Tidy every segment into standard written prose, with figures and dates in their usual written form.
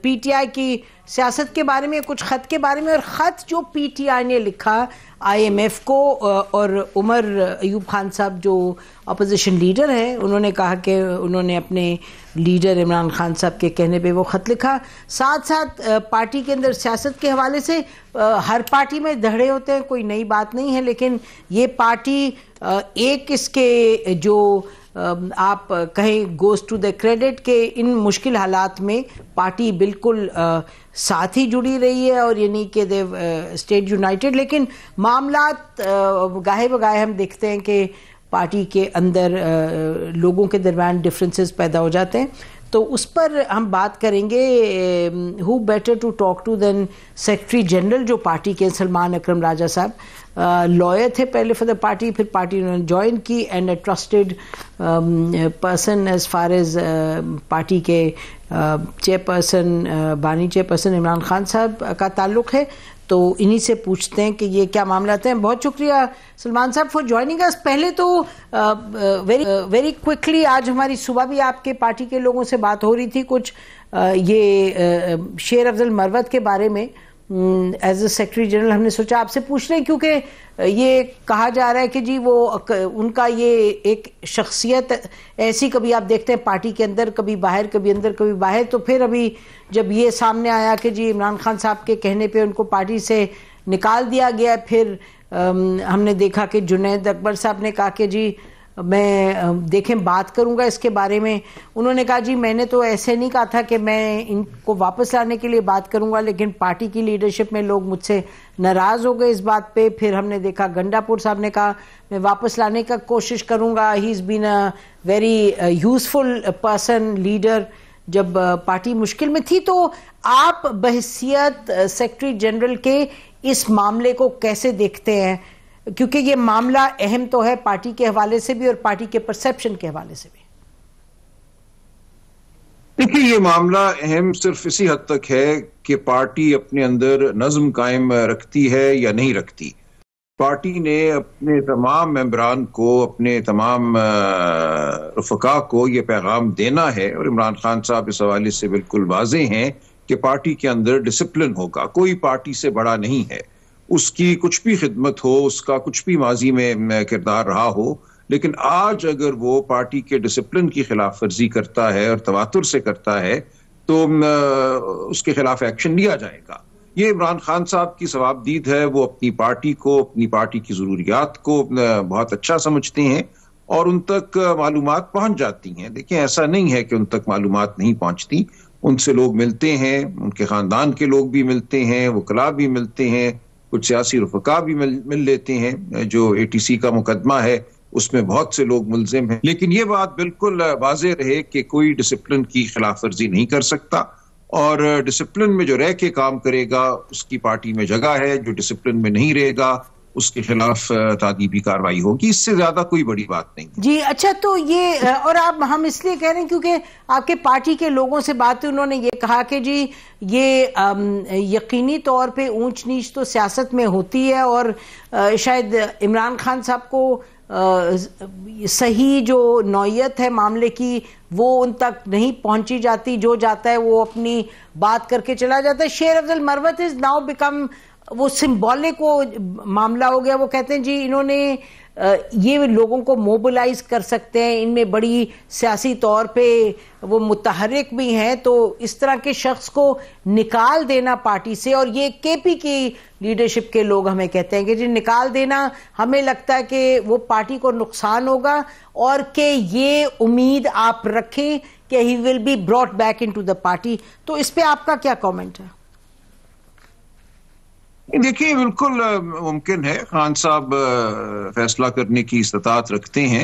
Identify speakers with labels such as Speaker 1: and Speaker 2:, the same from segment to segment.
Speaker 1: PTI की सियासत के बारे में, कुछ खत के बारे में, और खत जो पीटीआई ने लिखा आईएमएफ को, और उमर अयूब खान साहब जो अपोजिशन लीडर है, उन्होंने कहा कि उन्होंने अपने लीडर इमरान खान साहब के कहने पे वो खत लिखा। साथ साथ पार्टी के अंदर सियासत के हवाले से हर पार्टी में धड़े होते हैं, कोई नई बात नहीं है, लेकिन ये पार्टी एक इसके जो आप कहें गोज टू द क्रेडिट के इन मुश्किल हालात में पार्टी बिल्कुल साथ ही जुड़ी रही है, और यानी कि देव स्टेट यूनाइटेड। लेकिन मामलात गाहे बगाहे हम देखते हैं कि पार्टी के अंदर लोगों के दरमियान डिफरेंसेस पैदा हो जाते हैं, तो उस पर हम बात करेंगे। Who better to talk to then secretary general जो पार्टी के सलमान अकरम राजा साहब, लॉयर थे पहले फॉर द पार्टी, फिर पार्टी उन्होंने ज्वाइन की, and a trusted person as far as party के चेयरपर्सन बानी चेयरपर्सन इमरान खान साहब का ताल्लुक है। तो इन्हीं से पूछते हैं कि ये क्या मामला हैं। बहुत शुक्रिया सलमान साहब फॉर ज्वाइनिंग अस। पहले तो वेरी क्विकली, आज हमारी सुबह भी आपके पार्टी के लोगों से बात हो रही थी कुछ ये शेर अफजल मरवत के बारे में। एज अ सेक्रेटरी जनरल हमने सोचा आपसे पूछ रहे हैं, क्योंकि ये कहा जा रहा है कि जी वो उनका ये एक शख्सियत ऐसी, कभी आप देखते हैं पार्टी के अंदर कभी बाहर, कभी अंदर कभी बाहर। तो फिर अभी जब ये सामने आया कि जी इमरान खान साहब के कहने पे उनको पार्टी से निकाल दिया गया, फिर हमने देखा कि जुनैद अकबर साहब ने कहा कि जी मैं देखें बात करूंगा इसके बारे में। उन्होंने कहा जी मैंने तो ऐसे नहीं कहा था कि मैं इनको वापस लाने के लिए बात करूंगा, लेकिन पार्टी की लीडरशिप में लोग मुझसे नाराज हो गए इस बात पे। फिर हमने देखा गंडापुर साहब ने कहा मैं वापस लाने का कोशिश करूंगा, he is been a very useful person leader जब पार्टी मुश्किल में थी। तो आप बहसियत सेक्रेटरी जनरल के इस मामले को कैसे देखते हैं, क्योंकि ये मामला अहम तो है पार्टी के हवाले से भी और पार्टी के परसेप्शन के हवाले से भी।
Speaker 2: देखिए, ये मामला अहम सिर्फ इसी हद तक है कि पार्टी अपने अंदर नज्म कायम रखती है या नहीं रखती। पार्टी ने अपने तमाम मेंबरान को, अपने तमाम रफका को ये पैगाम देना है, और इमरान खान साहब इस हवाले से बिल्कुल वाज़ेह हैं कि पार्टी के अंदर डिसिप्लिन होगा। कोई पार्टी से बड़ा नहीं है, उसकी कुछ भी खिदमत हो, उसका कुछ भी माजी में किरदार रहा हो, लेकिन आज अगर वो पार्टी के डिसिप्लिन की खिलाफ वर्जी करता है और तवातुर से करता है तो उसके खिलाफ एक्शन लिया जाएगा। ये इमरान खान साहब की सवाबदीद है, वो अपनी पार्टी को, अपनी पार्टी की ज़रूरियात को बहुत अच्छा समझते हैं और उन तक मालूमात पहुंच जाती हैं। देखिए, ऐसा नहीं है कि उन तक मालूमात नहीं पहुंचती, उनसे लोग मिलते हैं, उनके ख़ानदान के लोग भी मिलते हैं, वकला भी मिलते हैं, कुछ सियासी रफका भी मिल लेते हैं। जो एटीसी का मुकदमा है उसमें बहुत से लोग मुलजिम हैं, लेकिन ये बात बिल्कुल वाज़ेह रहे कि कोई डिसिप्लिन की खिलाफ वर्जी नहीं कर सकता, और डिसिप्लिन में जो रह के काम करेगा उसकी पार्टी में जगह है, जो डिसिप्लिन में नहीं रहेगा उसके खिलाफ तादीबी कार्रवाई होगी। इससे ज्यादा कोई बड़ी बात नहीं
Speaker 1: जी। अच्छा, तो ये और आप हम इसलिए कह रहे हैं क्योंकि आपके पार्टी के लोगों से बात हुई, उन्होंने ये कहा कि जी ये यकीनी तौर पे ऊंच नीच तो सियासत में होती है, और शायद इमरान खान साहब को सही जो नौयत है मामले की वो उन तक नहीं पहुंची जाती, जो जाता है वो अपनी बात करके चला जाता है। शेर Afzal Marwat is now become वो सिंबॉलिक वो मामला हो गया। वो कहते हैं जी इन्होंने ये लोगों को मोबिलाइज कर सकते हैं, इनमें बड़ी सियासी तौर पे वो मुतहरिक भी हैं, तो इस तरह के शख्स को निकाल देना पार्टी से, और ये केपी की लीडरशिप के लोग हमें कहते हैं कि जी निकाल देना, हमें लगता है कि वो पार्टी को नुकसान होगा, और कि ये उम्मीद आप रखें कि he will be brought back into the party. तो इस पे आपका क्या कमेंट है?
Speaker 2: देखिए, बिल्कुल मुमकिन है, खान साहब फैसला करने की इस्तात रखते हैं,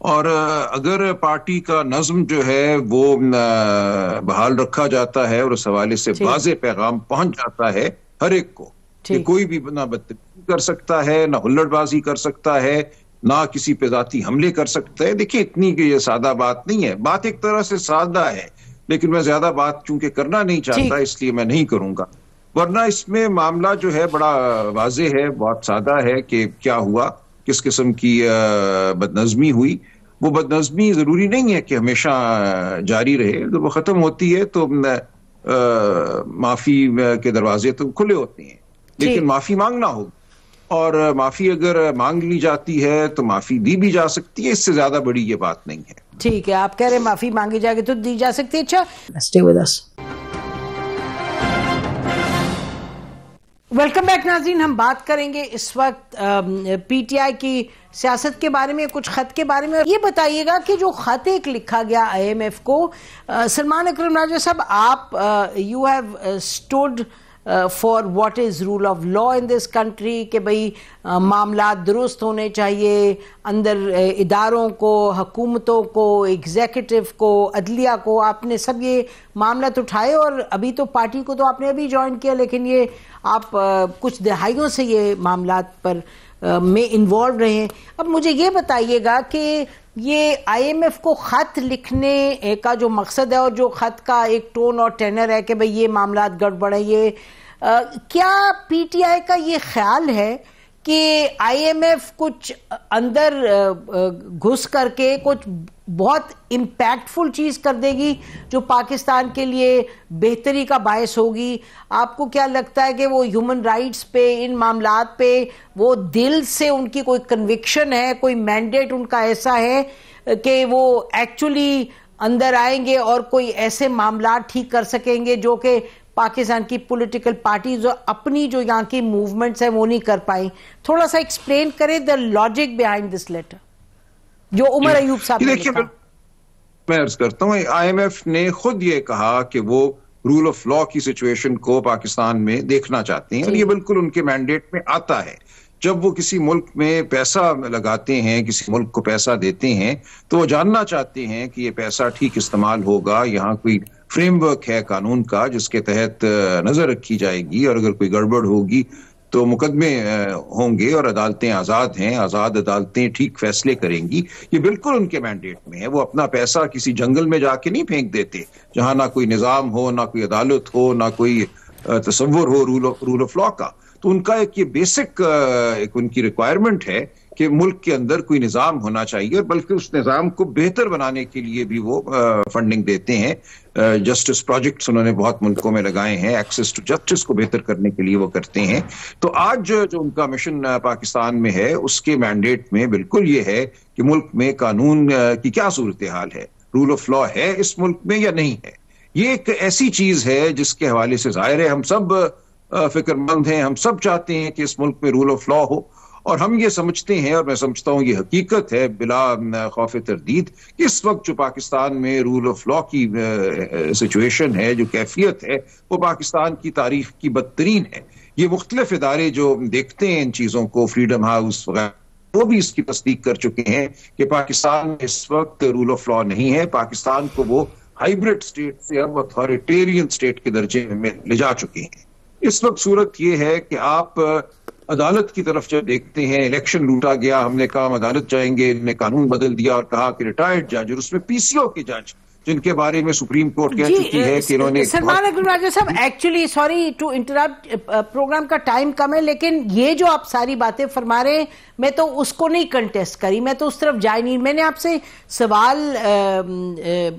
Speaker 2: और अगर पार्टी का नज्म जो है वो बहाल रखा जाता है और उस हवाले से वाज़ेह पैगाम पहुंच जाता है हर एक को कि कोई भी ना बदतमीजी कर सकता है, ना हुल्लड़बाजी कर सकता है, ना किसी पे जाती हमले कर सकता है। देखिए, इतनी ये सादा बात नहीं है। बात एक तरह से सादा है, लेकिन मैं ज्यादा बात चूंकि करना नहीं चाहता इसलिए मैं नहीं करूंगा, वरना इसमें मामला जो है बड़ा वाज़ेह है, बहुत सादा है कि क्या हुआ, किस किस्म की बदनज़मी हुई। वो बदनज़मी ज़रूरी नहीं है कि हमेशा जारी रहे, अगर वो ख़त्म होती है तो माफी के दरवाजे तो खुले होते हैं, लेकिन माफी मांगना होगा, और माफी अगर मांग ली जाती है तो माफी दी भी जा सकती है, इससे ज्यादा बड़ी ये बात नहीं है।
Speaker 1: ठीक है, आप कह रहे हैं माफी मांगी जाएगी तो दी जा सकती है। अच्छा, stay with us. Welcome back नाज़रीन, हम बात करेंगे इस वक्त पीटीआई की सियासत के बारे में, कुछ खत के बारे में। ये बताइएगा कि जो खत एक लिखा गया आईएमएफ को, सलमान अकरम राजा साहब, आप you have stood for what is rule of law in this country, कि भाई मामला दुरुस्त होने चाहिए, अंदर इदारों को, हुकूमतों को, एग्जीक्यूटिव को, अदलिया को, आपने सब ये मामला तो उठाए, और अभी तो पार्टी को तो आपने अभी ज्वाइन किया, लेकिन ये आप कुछ दहाइयों से ये मामलात पर में इन्वॉल्व रहे हैं। अब मुझे ये बताइएगा कि ये आईएमएफ को खत लिखने का जो मकसद है और जो खत का एक टोन और टेनर है कि भाई ये मामलात गड़बड़ है, ये क्या पीटीआई का ये ख्याल है कि आईएमएफ कुछ अंदर घुस करके कुछ बहुत इम्पैक्टफुल चीज कर देगी जो पाकिस्तान के लिए बेहतरी का बायस होगी? आपको क्या लगता है कि वो ह्यूमन राइट्स पे, इन मामलात पे वो दिल से उनकी कोई कन्विक्शन है, कोई मैंडेट उनका ऐसा है कि वो एक्चुअली अंदर आएंगे और कोई ऐसे मामला ठीक कर सकेंगे जो कि पाकिस्तान की पॉलिटिकल पार्टी जो अपनी जो यहाँ की मूवमेंट्स है वो नहीं कर पाई? थोड़ा सा एक्सप्लेन करें the logic behind this letter जो उमर अयूब साहब ने लिखा।
Speaker 2: मैं अर्ज करता हूँ, आईएमएफ ने खुद ये कहा कि वो रूल ऑफ लॉ की सिचुएशन को पाकिस्तान में देखना चाहते हैं, और ये बिल्कुल उनके मैंडेट में आता है। जब वो किसी मुल्क में पैसा लगाते हैं, किसी मुल्क को पैसा देते हैं, तो वो जानना चाहते हैं कि ये पैसा ठीक इस्तेमाल होगा, यहाँ कोई फ्रेमवर्क है कानून का जिसके तहत नजर रखी जाएगी, और अगर कोई गड़बड़ होगी तो मुकदमे होंगे, और अदालतें आजाद हैं, आजाद अदालतें ठीक फैसले करेंगी। ये बिल्कुल उनके मैंडेट में है। वो अपना पैसा किसी जंगल में जाके नहीं फेंक देते जहां ना कोई निजाम हो, ना कोई अदालत हो, ना कोई तसव्वुर हो रूल ऑफ लॉ का। तो उनका एक ये बेसिक एक उनकी रिक्वायरमेंट है कि मुल्क के अंदर कोई निजाम होना चाहिए, और बल्कि उस निजाम को बेहतर बनाने के लिए भी वो फंडिंग देते हैं। जस्टिस प्रोजेक्ट्स उन्होंने बहुत मुल्कों में लगाए हैं, एक्सेस टू जस्टिस को बेहतर करने के लिए वो करते हैं। तो आज जो उनका मिशन पाकिस्तान में है, उसके मैंडेट में बिल्कुल ये है कि मुल्क में कानून की क्या सूरत हाल है, रूल ऑफ लॉ है इस मुल्क में या नहीं है। ये एक ऐसी चीज है जिसके हवाले से जाहिर है हम सब फिक्रमंद हैं, हम सब चाहते हैं कि इस मुल्क में रूल ऑफ लॉ हो, और हम ये समझते हैं, और मैं समझता हूँ ये हकीकत है बिला खौफ तरदीद, कि इस वक्त जो पाकिस्तान में रूल ऑफ लॉ की सिचुएशन है, जो कैफियत है, वो पाकिस्तान की तारीख की बदतरीन है। ये मुख्तलिफ इदारे जो देखते हैं इन चीज़ों को, फ्रीडम हाउस वगैरह, वो भी इसकी तस्दीक कर चुके हैं कि पाकिस्तान में इस वक्त रूल ऑफ लॉ नहीं है। पाकिस्तान को वो हाइब्रिड स्टेट से अब अथॉरिटेरियन स्टेट के दर्जे में ले जा चुके हैं। इस वक्त सूरत ये है कि आप अदालत की तरफ जब देखते हैं, इलेक्शन लूटा गया, हमने कहा हम अदालत जाएंगे, इन्होंने कानून बदल दिया और कहा कि रिटायर्ड जज, और उसमें पीसीओ के जज जिनके बारे में सुप्रीम कोर्ट कह चुकी है कि इन्होंने।
Speaker 1: सलमान अकरम राजा साहब, actually sorry to interrupt, program का टाइम कम है, लेकिन ये जो आप सारी बातें फरमा रहे हैं, मैं तो उसको नहीं कंटेस्ट करी, मैं तो उस तरफ जाए नहीं। मैंने आपसे सवाल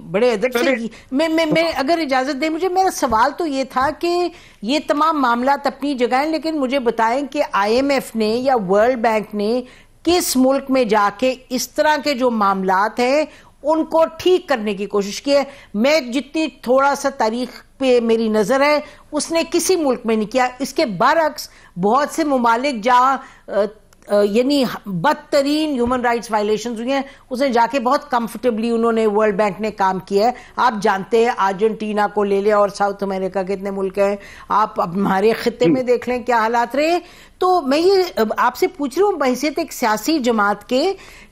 Speaker 1: बड़े अदब से, मैं अगर इजाजत दें मुझे, मेरा सवाल तो ये था कि ये तमाम मामलात अपनी जगह हैं, लेकिन मुझे बताएं कि आईएमएफ ने या वर्ल्ड बैंक ने किस मुल्क में जाके इस तरह के जो मामलात हैं उनको ठीक करने की कोशिश की है? मैं जितनी थोड़ा सा तारीख पे मेरी नजर है, उसने किसी मुल्क में नहीं किया। इसके बरअक्स बहुत से मुमालिक जहां यानी बदतरीन ह्यूमन राइट्स वायलेशंस हुई हैं, उसने जाके बहुत कंफर्टेबली उन्होंने, वर्ल्ड बैंक ने काम किया है। आप जानते हैं अर्जेंटीना को ले लें और साउथ अमेरिका के इतने मुल्क हैं, आप अब हमारे खित्ते में देख लें क्या हालात रहे। तो मैं ये आपसे पूछ रही हूँ बहैसियत एक सियासी जमात के,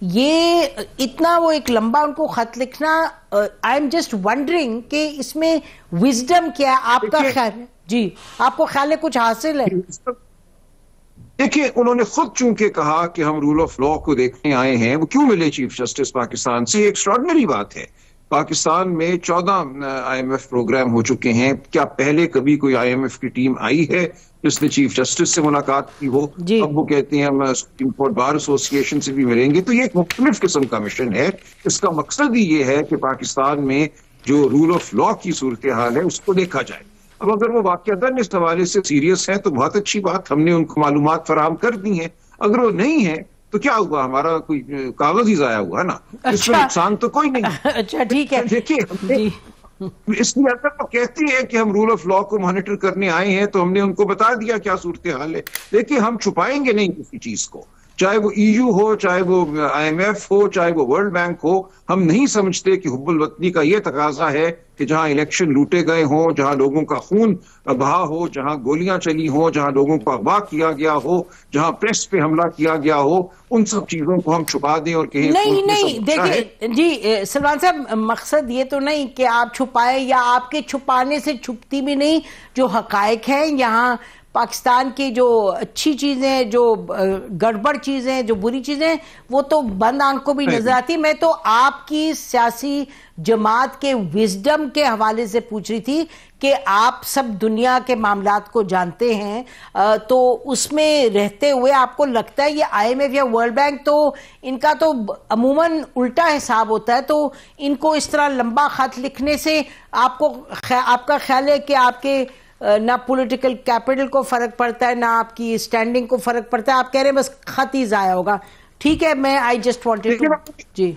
Speaker 1: ये इतना वो एक लंबा उनको खत लिखना, आई एम जस्ट वंडरिंग कि इसमें विजडम क्या है? आपका ख्याल है जी, आपको ख्याल है कुछ हासिल है?
Speaker 2: देखिए, उन्होंने खुद चूंकि कहा कि हम रूल ऑफ लॉ को देखने आए हैं, वो क्यों मिले चीफ जस्टिस पाकिस्तान से? एक्स्ट्रॉर्डिनरी बात है। पाकिस्तान में 14 आईएमएफ प्रोग्राम हो चुके हैं। क्या पहले कभी कोई आईएमएफ की टीम आई है जिसने चीफ जस्टिस से मुलाकात की हो? अब वो कहते हैं हम सुप्रीम कोर्ट बार एसोसिएशन से भी मिलेंगे। तो ये एक मुख्तलिफ किस्म का मिशन है। इसका मकसद ही ये है कि पाकिस्तान में जो रूल ऑफ लॉ की सूरत हाल है उसको देखा जाए। अब अगर वो वाकईतन इस हवाले से सीरियस है तो बहुत अच्छी बात, हमने उनको मालूमात फराहम कर दी है। अगर वो नहीं है तो क्या हुआ, हमारा कोई कागज ही जाया हुआ ना, इसमें नुकसान तो कोई नहीं।
Speaker 1: अच्छा ठीक है।
Speaker 2: देखिए इसलिए अगर वो कहती है कि हम रूल ऑफ लॉ को मॉनिटर करने आए हैं तो हमने उनको बता दिया क्या सूरत हाल है। देखिए हम छुपाएंगे नहीं किसी चीज को, चाहे वो EU हो, चाहे वो IMF हो, चाहे वो वर्ल्ड बैंक हो। हम नहीं समझते कि हुब्बुल वतनी का ये तकाजा है कि जहां इलेक्शन लूटे गए हों, जहां लोगों का खून बहा हो, जहां गोलियां चली हों, जहां लोगों को अगवा किया गया हो, जहां प्रेस पे हमला किया गया हो, उन सब चीजों को हम छुपा दें और कहें
Speaker 1: नहीं देखिए जी सलमान साहब, मकसद ये तो नहीं कि आप छुपाए या आपके छुपाने से छुपती भी नहीं जो हकायक हैं। यहाँ पाकिस्तान की जो अच्छी चीजें, जो गड़बड़ चीजें, जो बुरी चीजें, वो तो बंद आंख को भी नजर आती। मैं तो आपकी सियासी जमात के विजडम के हवाले से पूछ रही थी कि आप सब दुनिया के मामलात को जानते हैं, तो उसमें रहते हुए आपको लगता है ये IMF या वर्ल्ड बैंक, तो इनका तो अमूमन उल्टा हिसाब होता है, तो इनको इस तरह लंबा खत लिखने से आपका ख्याल है कि आपके ना पॉलिटिकल कैपिटल को फर्क पड़ता है, ना आपकी स्टैंडिंग को फर्क पड़ता है? आप कह रहे हैं बस खत ही जाया होगा। ठीक है, मैं आई जस्ट वांटेड टू जी।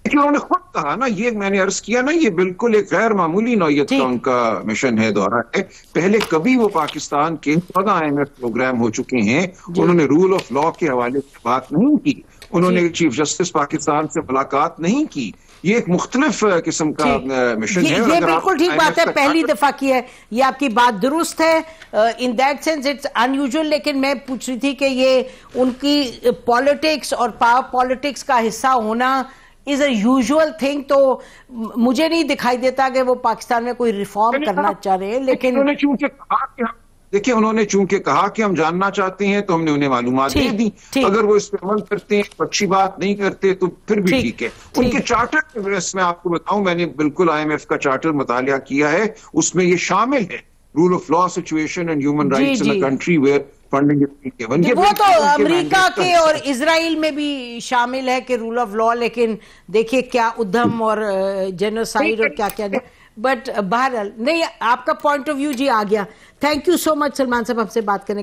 Speaker 2: उन्होंने खुद कहा ना, ये मैंने अर्ज किया ना, ये बिल्कुल एक गैर मामूली नौयत का उनका मिशन है, दौरा है। पहले कभी वो पाकिस्तान के 14 IMF प्रोग्राम हो चुके हैं, उन्होंने रूल ऑफ लॉ के हवाले से बात नहीं की, उन्होंने चीफ जस्टिस पाकिस्तान से मुलाकात नहीं की। ये एक मुख्तलिफ किस्म का मिशन है।
Speaker 1: ये बिल्कुल ठीक बात है, पहली दफा की है, ये आपकी बात दुरुस्त है। In that sense it's unusual. लेकिन मैं पूछ रही थी कि ये उनकी पॉलिटिक्स और पावर पॉलिटिक्स का हिस्सा होना इज अ यूजुअल थिंग, तो मुझे नहीं दिखाई देता कि वो पाकिस्तान में कोई रिफॉर्म करना चाह रहे हैं। लेकिन
Speaker 2: उन्होंने चूंकि कहा कि देखिए, उन्होंने चूंकि कहा कि हम जानना चाहते हैं तो हमने उन्हें मालूमात दे दी। अगर वो इस पर अमल करते हैं, अच्छी बात, नहीं करते तो फिर भी ठीक है। उनके चार्टर के वजह मैं आपको बताऊं, मैंने बिल्कुल IMF का चार्टर मुतालिया किया है, उसमें ये शामिल है rule of law, situation and human rights in a country where funding is given.
Speaker 1: वो तो अमेरिका के और इजराइल में भी शामिल है कि रूल ऑफ लॉ, लेकिन देखिए क्या उद्यम और जेनोसाइड और क्या क्या। बट बहरहाल नहीं, आपका पॉइंट ऑफ व्यू जी आ गया। Thank you so much Salman साहब हमसे बात करने